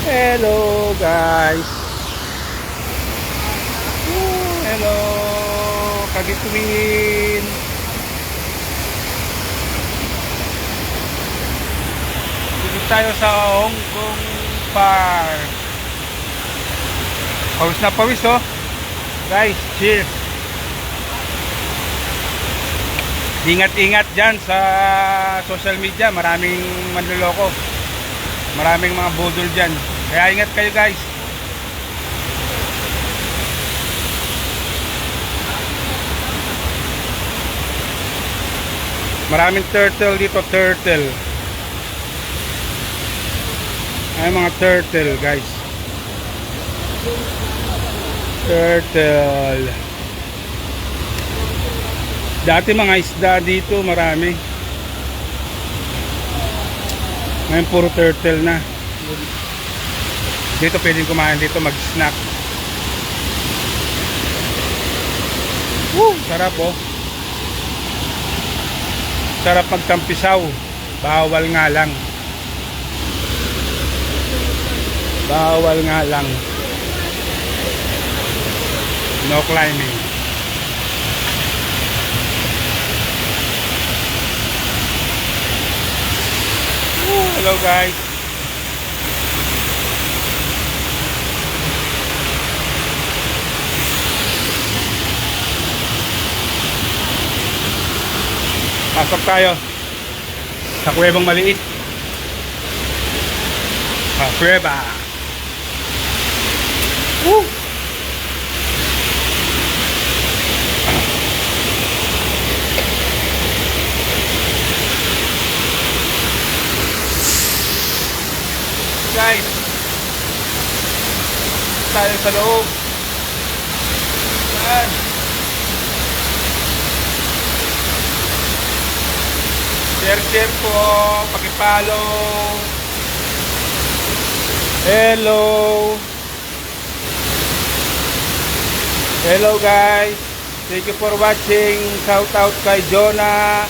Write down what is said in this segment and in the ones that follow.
Hello guys. Hello Kagituin. Dito tayo sa Hong Kong Park. Pawis na pawis oh. Guys, cheers. Ingat-ingat dyan sa social media. Maraming manloloko. Maraming mga budol dyan. Kaya ingat kayo guys. Maraming turtle dito, turtle. Ay mga turtle guys. Turtle. Dati mga isda dito marami. Ngayon puro turtle na. Dito pwedeng kumain dito, mag-snack. Sarap oh. Sarap magtampisaw. Bawal nga lang. Bawal nga lang. No climbing. Hello guys. Pasok tayo sa kuwebang maliit. Kuweba. Guys, tayo sa loob. Yan. Share po, paki-follow. Hello. Hello guys. Thank you for watching. Shout out kay Jonah,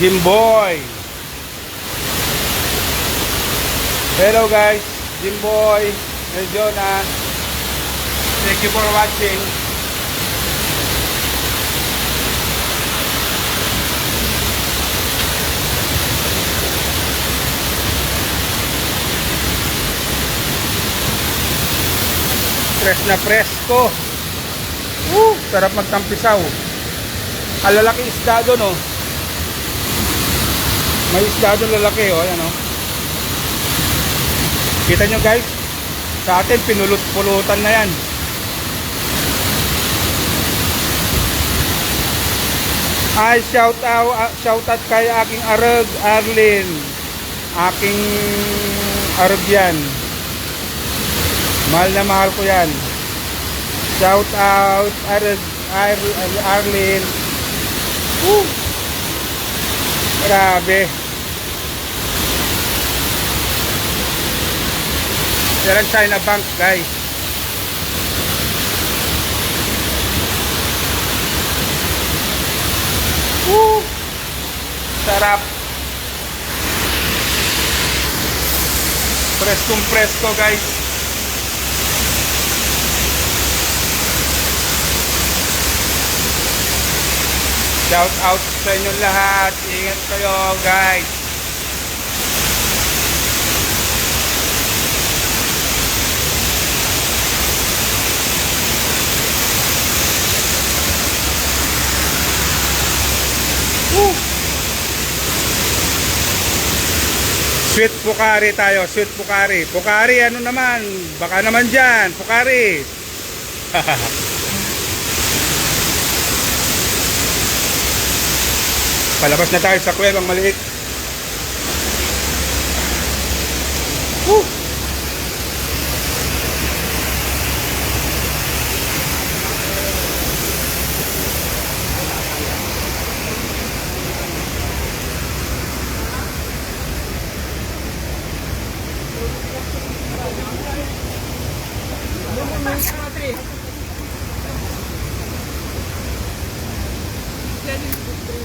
Jimboy. Hello guys, Jimboy and Jonah. Thank you for watching. Fresh na presko. Sarap magtampisaw. Ang lalaki isda doon oh. May isda doon lalaki oh, ayan oh. Kita nyo guys, sa atin pinulot-pulutan na yan. Ay shout out kay aking arag, Arlene. Aking arag yan. Mahal na mahal ko yan. Shout out Arlene. Grabe. Yan ang China Bank guys. Sarap. Preskong presko guys. Shout out sa inyong lahat. Ingat kayo guys. Sweet Pukari tayo, sweet Pukari. Pukari ano naman? Baka naman dyan, Pukari. Palabas na tayo sa kuwebang maliit.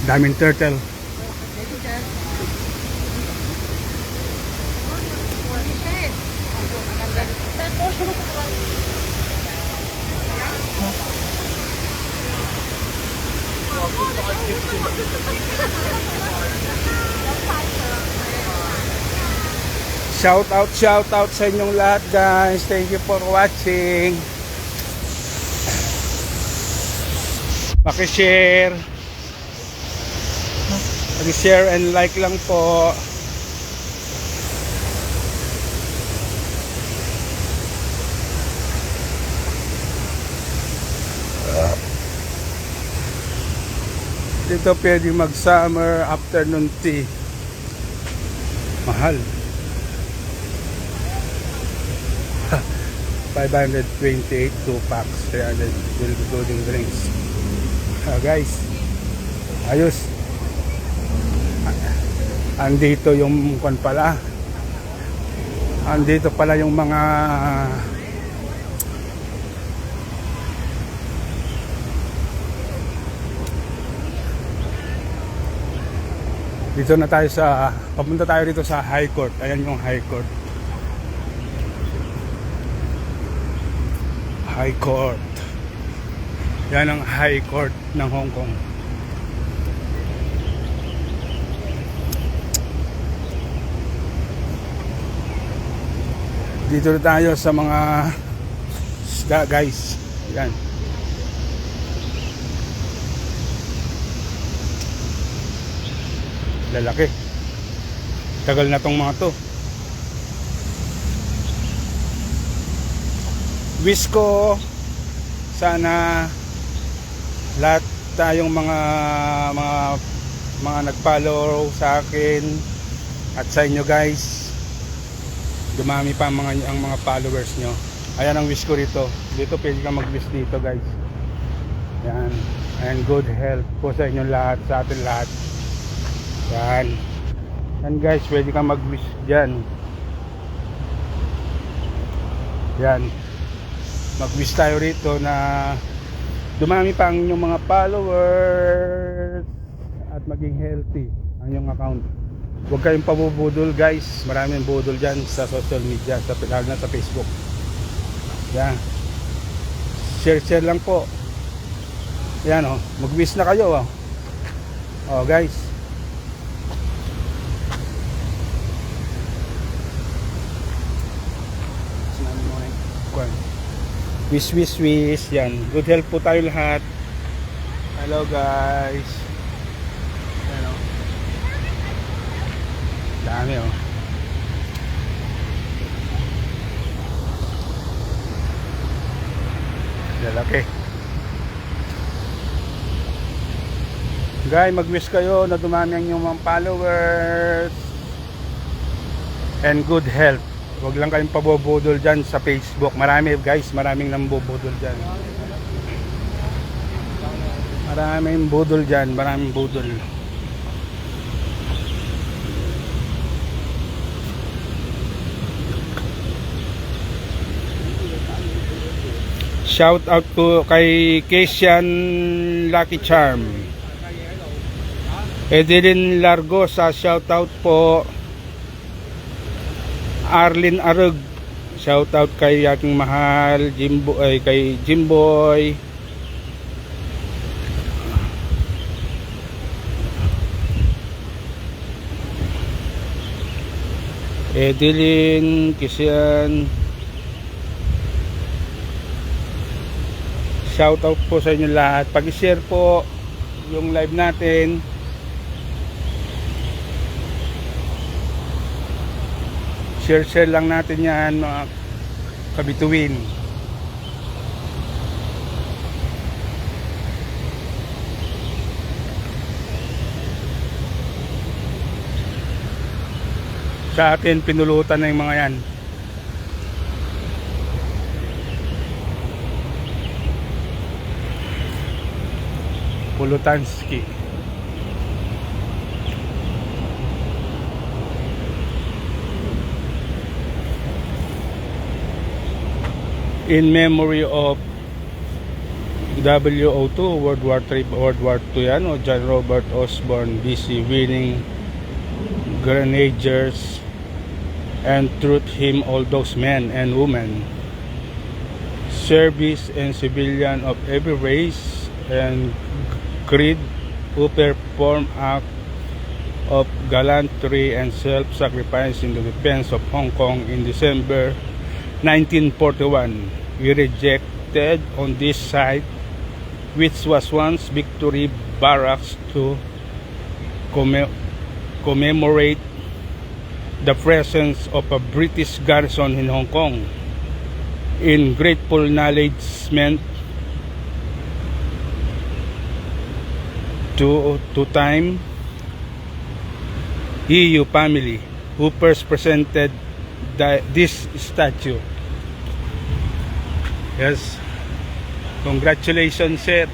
Daming turtle. Shout out sa inyong lahat guys. Thank you for watching. Paki-share. Paki-share and like lang po. Dito pwede mag summer afternoon tea. Mahal. 528 2 packs, 300 including drinks. Guys, ayos. Andito yung kon pala. Andito pala yung mga dito na tayo sa, papunta tayo dito sa High Court. Ayan yung High Court. High Court. Yan ang High Court ng Hong Kong. Dito na tayo sa mga isda guys. Yan. Lalaki. Tagal na tong mga to. Wish ko sana lahat tayong mga nag-follow sa akin at sa inyo guys, dumami pa ang mga followers nyo. Ayan ang wish ko rito. Dito pwede kang mag-wish dito guys. Yan. And good health po sa inyo lahat, sa atin lahat. Yan. Yan guys, pwede kang mag-wish dyan. Yan. Mag-wish tayo rito na dumami pa ang inyong mga followers at maging healthy ang inyong account. Huwag kayong pabubudol guys. Maraming budol dyan sa social media, lalo na sa Facebook. Yan. Share lang po. Yan o. Mag-wish na kayo o. O guys. Wish. Yan. Good health po tayo lahat. Hello guys. Yan o. Dami o. Lalaki. Guys, mag-wish kayo na dumami ang inyong mga followers and good health. Huwag lang kayong pabobodol dyan sa Facebook. Marami guys, maraming nambobodol dyan. Maraming budol dyan, maraming budol. Shout out to kay Kesian Lucky Charm. Edelyn Largosa, shout out po. Arlene Arug, shout out kay aking mahal kay Jimboy. Edelyn, Kisian, shout out po sa inyo lahat. Pag-share po yung live natin. Share lang natin yan mga kabituin. Sa atin pinulutan na yung mga yan. Pulutanski. In memory of WO2, World War III, World War II yan, o John Robert Osborne, BC winning Grenadiers and truth him all those men and women, service and civilian of every race and creed, who perform act of gallantry and self-sacrifice in the defense of Hong Kong in December 1941. We rejected on this site, which was once Victory Barracks, to commemorate the presence of a British garrison in Hong Kong. In grateful acknowledgement to time EU family who first presented this statue. Yes, congratulations, sir.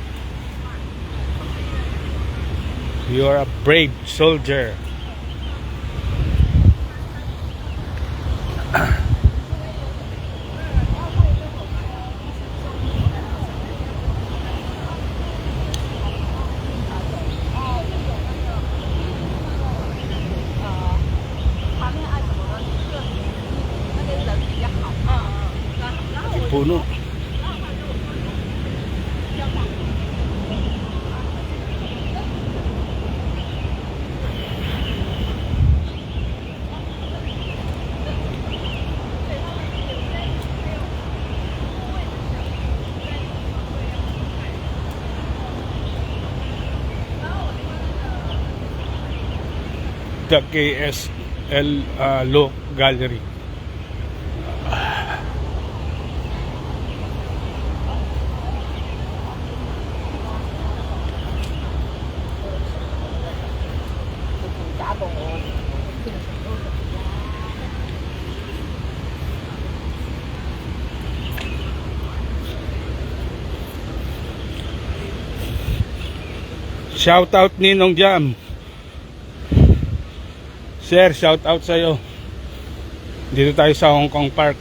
You are a brave soldier. Puno. The KSL Law Gallery. Shout out Ninong Jam. Sir, shout out sa'yo. Dito tayo sa Hong Kong Park.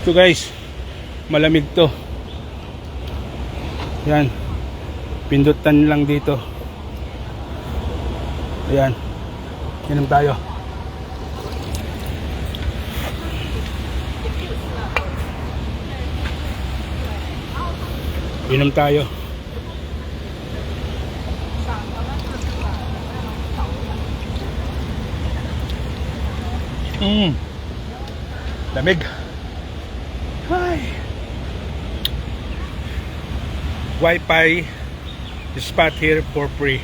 Ito guys, malamig to. Yan, pindutan lang dito. Ayan, inom tayo. Inom tayo. Lamig. Hi. Wi-Fi spot here for free.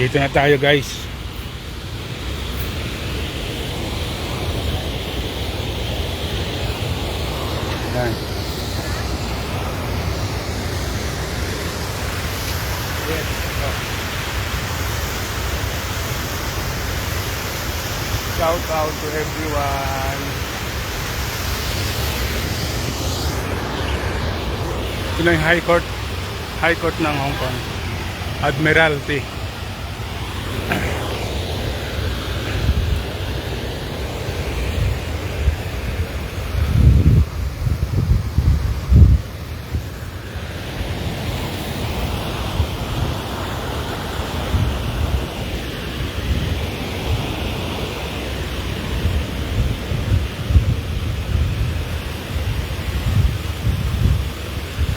Dito na tayo guys. Yan. Yes. Shout out to everyone. Ito na yung High Court ng Hong Kong, Admiralty.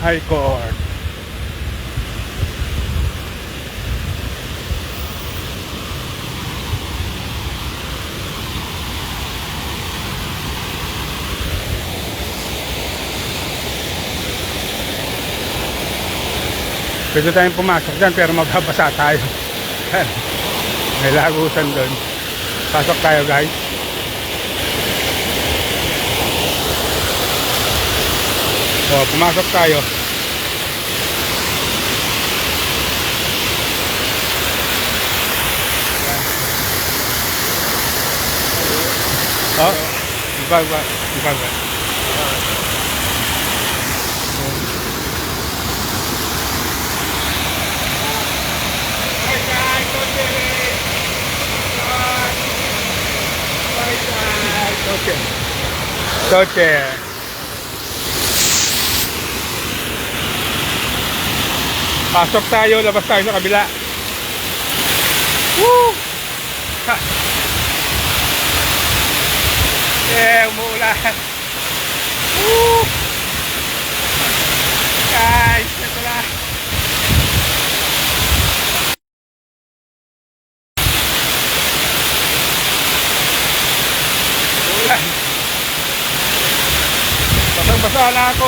High Court. Pwede tayong pumasok dyan pero magbabasa tayo. May lagusan doon. Pasok tayo guys. O, pumasok tayo. Oh, iba. Toche. Pasok tayo, labas tayo sa kabila. Woo! Ha! Umuulan. Woo! Guys, ito lang. Umuulan. Basang-basa na ako.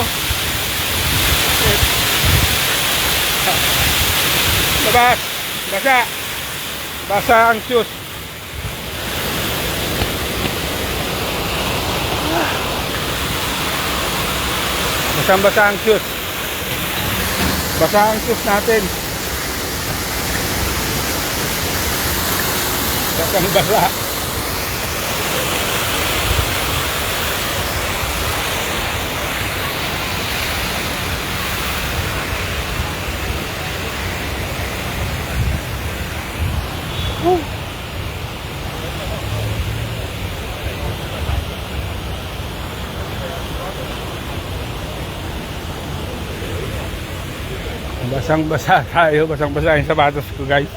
Labas. Basa. Basa ang shoes. Basang-basa ang shoes. Basa ang shoes natin. Basang-basa. Basang-basa tayo, basang-basa yung sapatos ko, guys.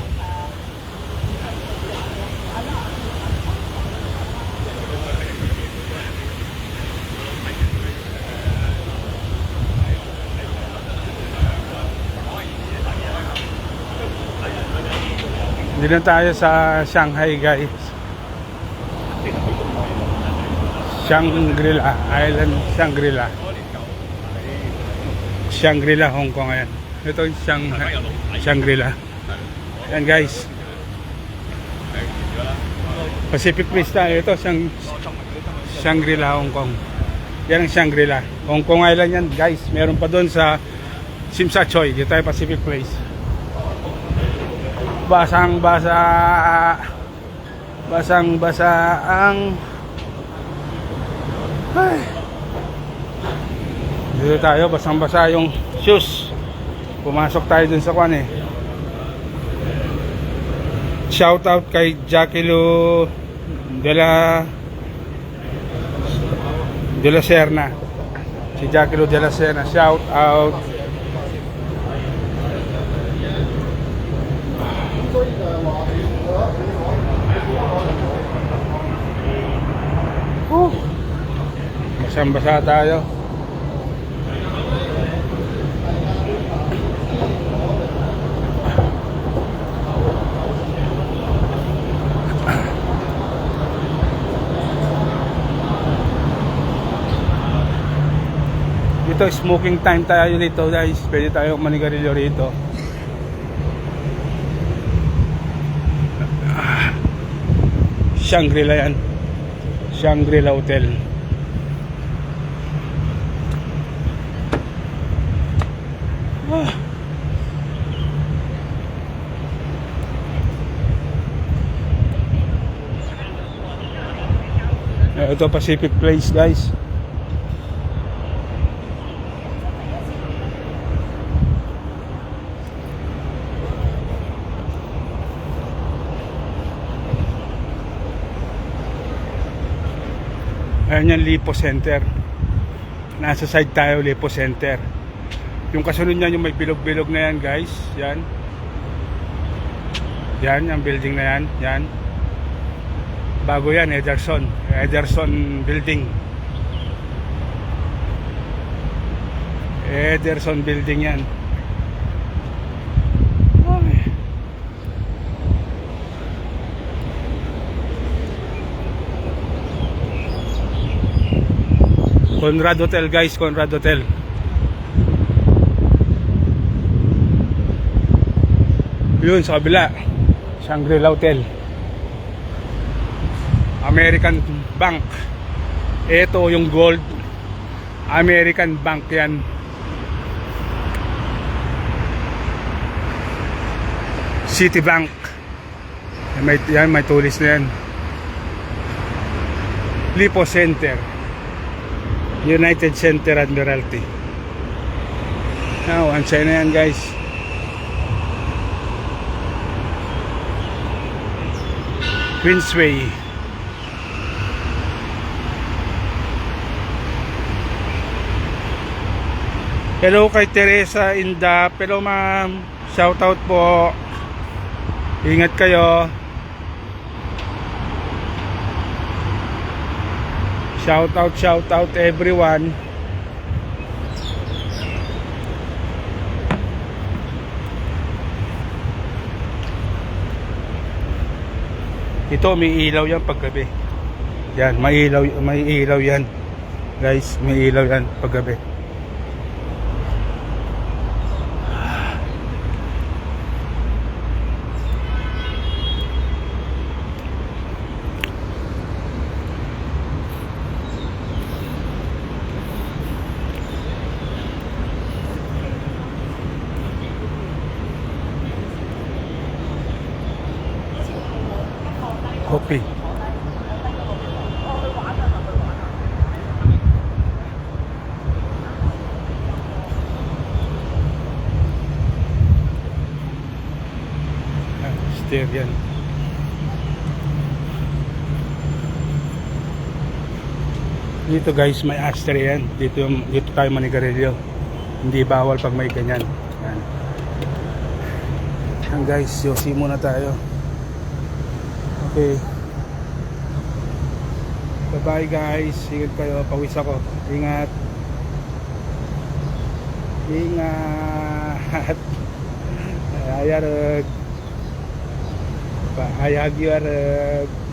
Hindi na tayo sa Shanghai, guys. Shangri-La Island, Shangri-La. Shangri-La, Hong Kong, ayan. Ito yung Shangri-La. Ayan, guys. Pacific Place tayo. Ito, Shangri-La, Hong Kong. Yan ang Shangri-La. Hong Kong Island yan, guys. Meron pa doon sa Simsachoy. Dito tayo, Pacific Place. Basang-basa. Basang-basa ang... Ay. Dito tayo, basang-basa yung shoes. Pumasok tayo dun sa kwan eh. Shout out kay Jackie Lu de la Serna. Si Jackie Lu de la Serna, shout out. Basang-basa tayo. Ito, smoking time tayo dito, guys. Pwede tayo manigarilyo rito. Shangri-La yan. Shangri-La Hotel. Ito, Pacific Place, guys. Ayan yung Lipo Center. Nasa side tayo, Lipo Center. Yung kasunod niyan, yung may bilog-bilog na yan, guys. Yan. Yan, yung building na yan. Yan. Bago yan, Ederson. Ederson Building. Ederson Building yan. Conrad Hotel, guys, Conrad Hotel. Yun sa kabila, Shangri-La Hotel. American Bank. Ito yung gold. American Bank yan. Citibank. Yan, may tulis na yan. Lipo Center. United Center Admiralty. Now, ansay na yan, guys. Queensway. Hello kay Teresa Inda. Hello ma'am. Shoutout po. Ingat kayo. Shoutout everyone. Ito may ilaw yan paggabi. Yan, may ilaw yan. Guys, may ilaw yan paggabi. Coffee. Stair yan. Dito guys, may ashtray yan. Dito tayo manigarilyo. Hindi bawal pag may ganyan. Yan. Yan guys, yosi muna tayo. Okay. Bye-bye guys. Ingat kayo. Pawis ako. Ingat. Ingat. Ayarag. Ayag yarag.